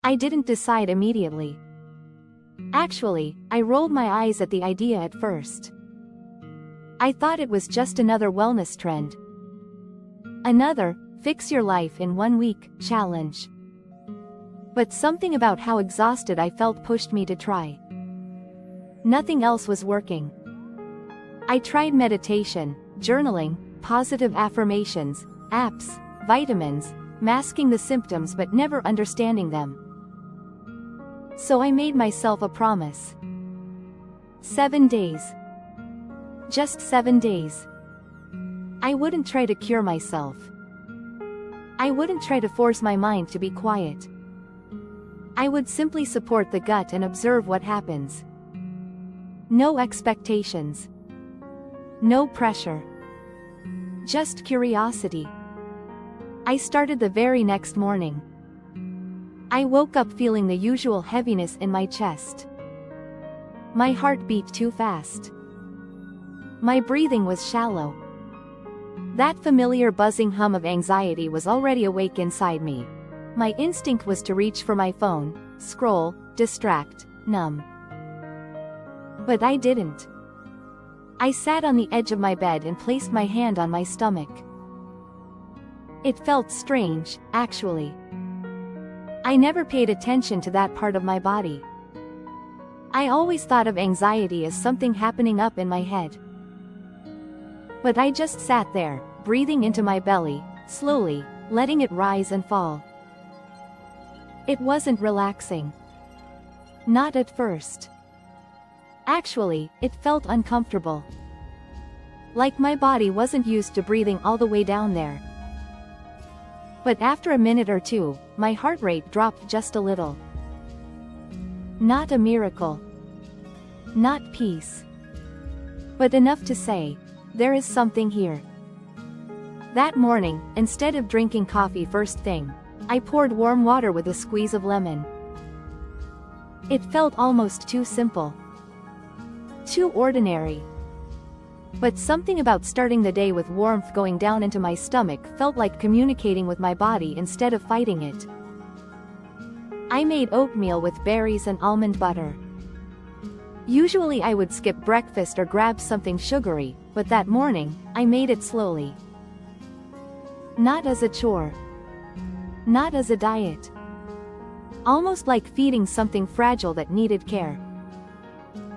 I didn't decide immediately. Actually, I rolled my eyes at the idea at first. I thought it was just another wellness trend. Another, fix your life in 1 week, challenge. But something about how exhausted I felt pushed me to try. Nothing else was working. I tried meditation, journaling, positive affirmations, apps, vitamins, masking the symptoms but never understanding them. So I made myself a promise. 7 days. Just 7 days. I wouldn't try to cure myself. I wouldn't try to force my mind to be quiet. I would simply support the gut and observe what happens. No expectations. No pressure. Just curiosity. I started the very next morning. I woke up feeling the usual heaviness in my chest. My heart beat too fast. My breathing was shallow. That familiar buzzing hum of anxiety was already awake inside me. My instinct was to reach for my phone, scroll, distract, numb. But I didn't. I sat on the edge of my bed and placed my hand on my stomach. It felt strange, actually. I never paid attention to that part of my body. I always thought of anxiety as something happening up in my head. But I just sat there, breathing into my belly, slowly, letting it rise and fall. It wasn't relaxing. Not at first. Actually, it felt uncomfortable. Like my body wasn't used to breathing all the way down there. But after a minute or two, my heart rate dropped just a little. Not a miracle. Not peace. But enough to say, there is something here. That morning, instead of drinking coffee first thing, I poured warm water with a squeeze of lemon. It felt almost too simple. Too ordinary. But something about starting the day with warmth going down into my stomach felt like communicating with my body instead of fighting it. I made oatmeal with berries and almond butter. Usually I would skip breakfast or grab something sugary, but that morning, I made it slowly. Not as a chore. Not as a diet. Almost like feeding something fragile that needed care.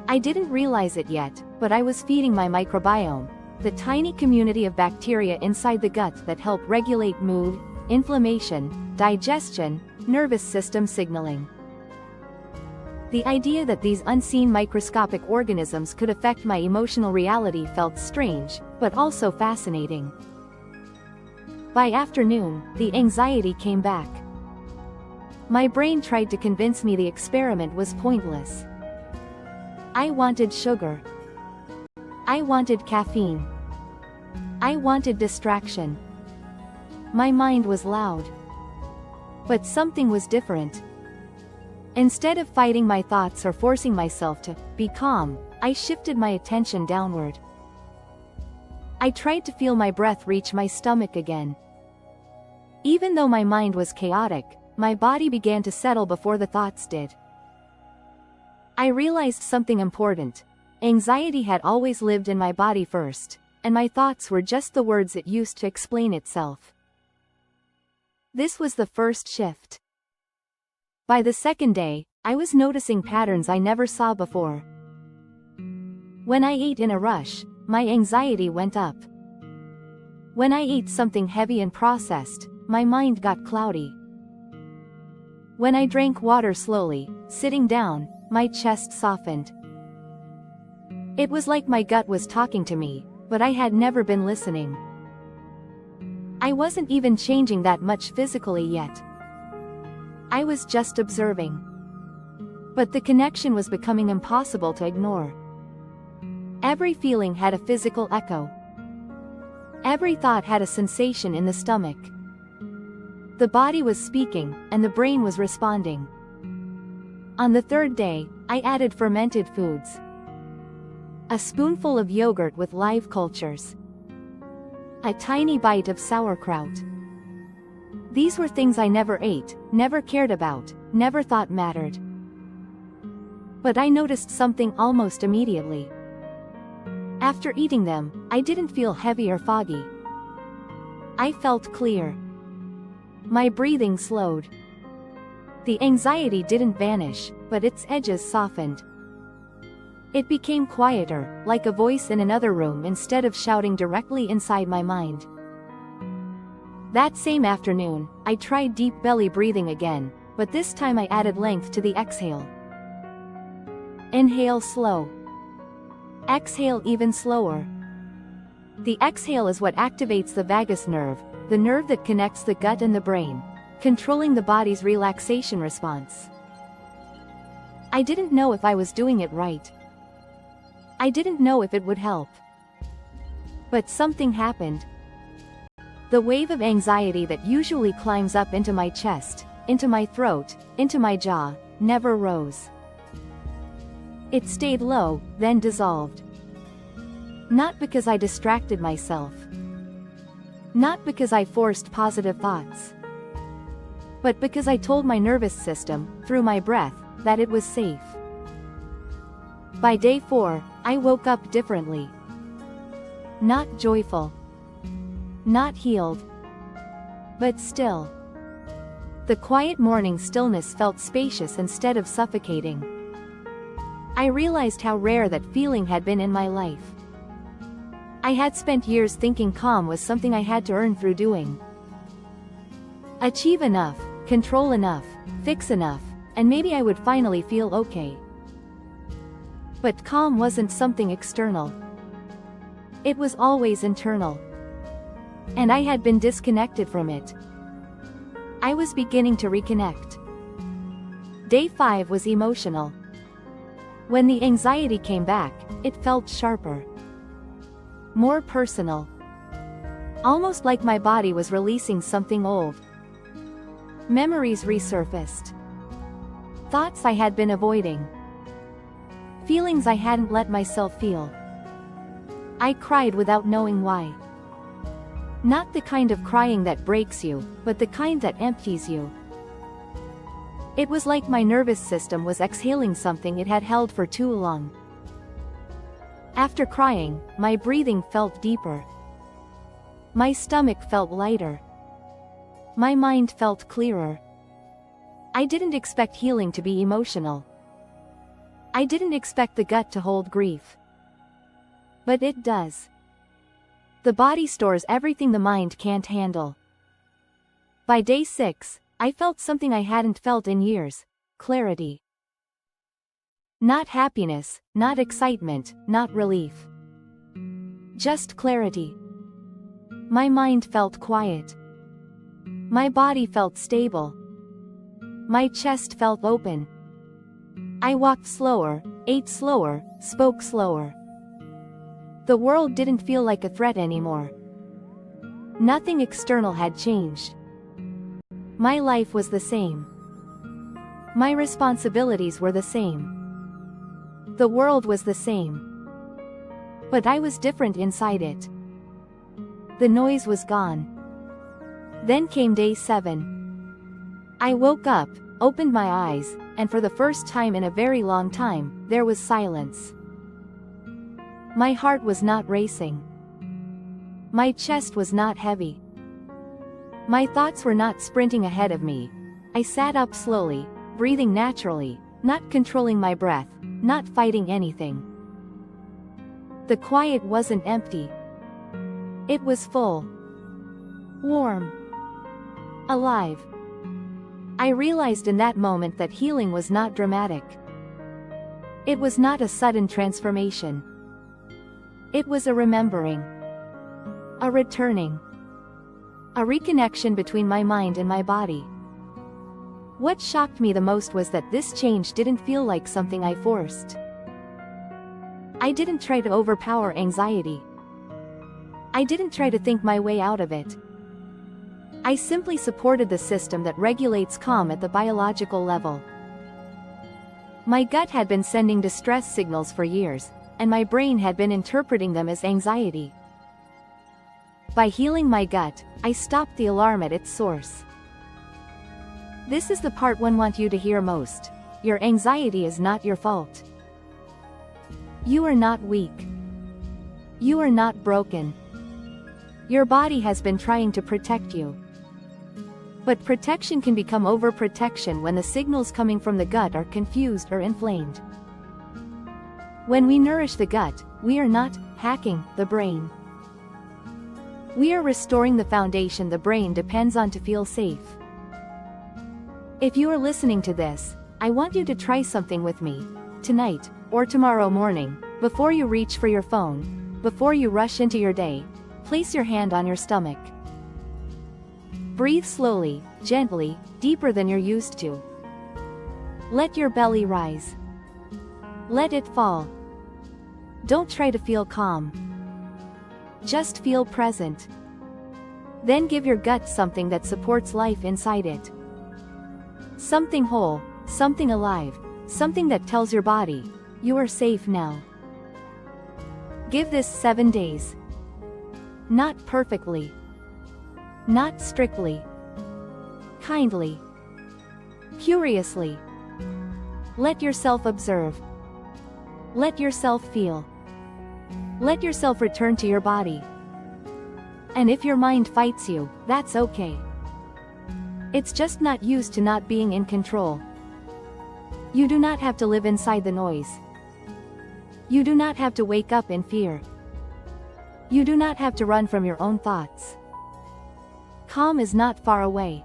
I didn't realize it yet, but I was feeding my microbiome, the tiny community of bacteria inside the gut that help regulate mood, inflammation, digestion, nervous system signaling. The idea that these unseen microscopic organisms could affect my emotional reality felt strange, but also fascinating. By afternoon, the anxiety came back. My brain tried to convince me the experiment was pointless. I wanted sugar. I wanted caffeine. I wanted distraction. My mind was loud. But something was different. Instead of fighting my thoughts or forcing myself to be calm, I shifted my attention downward. I tried to feel my breath reach my stomach again. Even though my mind was chaotic, my body began to settle before the thoughts did. I realized something important. Anxiety had always lived in my body first, and my thoughts were just the words it used to explain itself. This was the first shift. By the second day, I was noticing patterns I never saw before. When I ate in a rush, my anxiety went up. When I ate something heavy and processed, my mind got cloudy. When I drank water slowly, sitting down, my chest softened. It was like my gut was talking to me, but I had never been listening. I wasn't even changing that much physically yet. I was just observing. But the connection was becoming impossible to ignore. Every feeling had a physical echo. Every thought had a sensation in the stomach. The body was speaking, and the brain was responding. On the third day, I added fermented foods. A spoonful of yogurt with live cultures. A tiny bite of sauerkraut. These were things I never ate, never cared about, never thought mattered. But I noticed something almost immediately. After eating them, I didn't feel heavy or foggy. I felt clear. My breathing slowed. The anxiety didn't vanish, but its edges softened. It became quieter, like a voice in another room instead of shouting directly inside my mind. That same afternoon, I tried deep belly breathing again, but this time I added length to the exhale. Inhale slow. Exhale even slower. The exhale is what activates the vagus nerve, the nerve that connects the gut and the brain, controlling the body's relaxation response. I didn't know if I was doing it right. I didn't know if it would help. But something happened. The wave of anxiety that usually climbs up into my chest, into my throat, into my jaw, never rose. It stayed low, then dissolved. Not because I distracted myself. Not because I forced positive thoughts. But because I told my nervous system, through my breath, that it was safe. By day 4, I woke up differently. Not joyful. Not healed. But still. The quiet morning stillness felt spacious instead of suffocating. I realized how rare that feeling had been in my life. I had spent years thinking calm was something I had to earn through doing. Achieve enough, control enough, fix enough, and maybe I would finally feel okay. But calm wasn't something external. It was always internal. And I had been disconnected from it. I was beginning to reconnect. Day 5 was emotional. When the anxiety came back, it felt sharper. More personal. Almost like my body was releasing something old. Memories resurfaced. Thoughts I had been avoiding. Feelings I hadn't let myself feel. I cried without knowing why. Not the kind of crying that breaks you, but the kind that empties you. It was like my nervous system was exhaling something it had held for too long. After crying, my breathing felt deeper. My stomach felt lighter. My mind felt clearer. I didn't expect healing to be emotional. I didn't expect the gut to hold grief. But it does. The body stores everything the mind can't handle. By day 6, I felt something I hadn't felt in years: clarity. Not happiness, not excitement, not relief. Just clarity. My mind felt quiet. My body felt stable. My chest felt open. I walked slower, ate slower, spoke slower. The world didn't feel like a threat anymore. Nothing external had changed. My life was the same. My responsibilities were the same. The world was the same. But I was different inside it. The noise was gone. Then came day 7. I woke up, opened my eyes, and for the first time in a very long time, there was silence. My heart was not racing. My chest was not heavy. My thoughts were not sprinting ahead of me. I sat up slowly, breathing naturally, not controlling my breath, not fighting anything. The quiet wasn't empty. It was full. Warm. Alive. I realized in that moment that healing was not dramatic. It was not a sudden transformation. It was a remembering. A returning. A reconnection between my mind and my body. What shocked me the most was that this change didn't feel like something I forced. I didn't try to overpower anxiety. I didn't try to think my way out of it. I simply supported the system that regulates calm at the biological level. My gut had been sending distress signals for years, and my brain had been interpreting them as anxiety. By healing my gut, I stopped the alarm at its source. This is the part one want you to hear most. Your anxiety is not your fault. You are not weak. You are not broken. Your body has been trying to protect you. But protection can become overprotection when the signals coming from the gut are confused or inflamed. When we nourish the gut, we are not hacking the brain. We are restoring the foundation the brain depends on to feel safe. If you are listening to this, I want you to try something with me, tonight, or tomorrow morning, before you reach for your phone, before you rush into your day. Place your hand on your stomach. Breathe slowly, gently, deeper than you're used to. Let your belly rise. Let it fall. Don't try to feel calm. Just feel present. Then give your gut something that supports life inside it. Something whole, something alive, something that tells your body, you are safe now. Give this 7 days. Not perfectly. Not strictly. Kindly. Curiously. Let yourself observe. Let yourself feel. Let yourself return to your body. And if your mind fights you, that's okay. It's just not used to not being in control. You do not have to live inside the noise. You do not have to wake up in fear. You do not have to run from your own thoughts. Calm is not far away.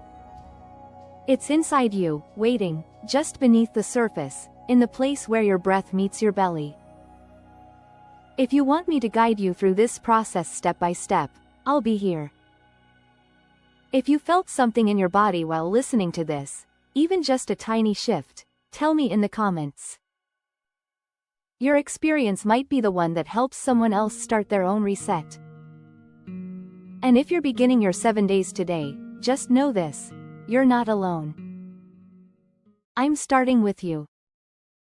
It's inside you, waiting, just beneath the surface, in the place where your breath meets your belly. If you want me to guide you through this process step by step, I'll be here. If you felt something in your body while listening to this, even just a tiny shift, tell me in the comments. Your experience might be the one that helps someone else start their own reset. And if you're beginning your 7 days today, just know this: you're not alone. I'm starting with you.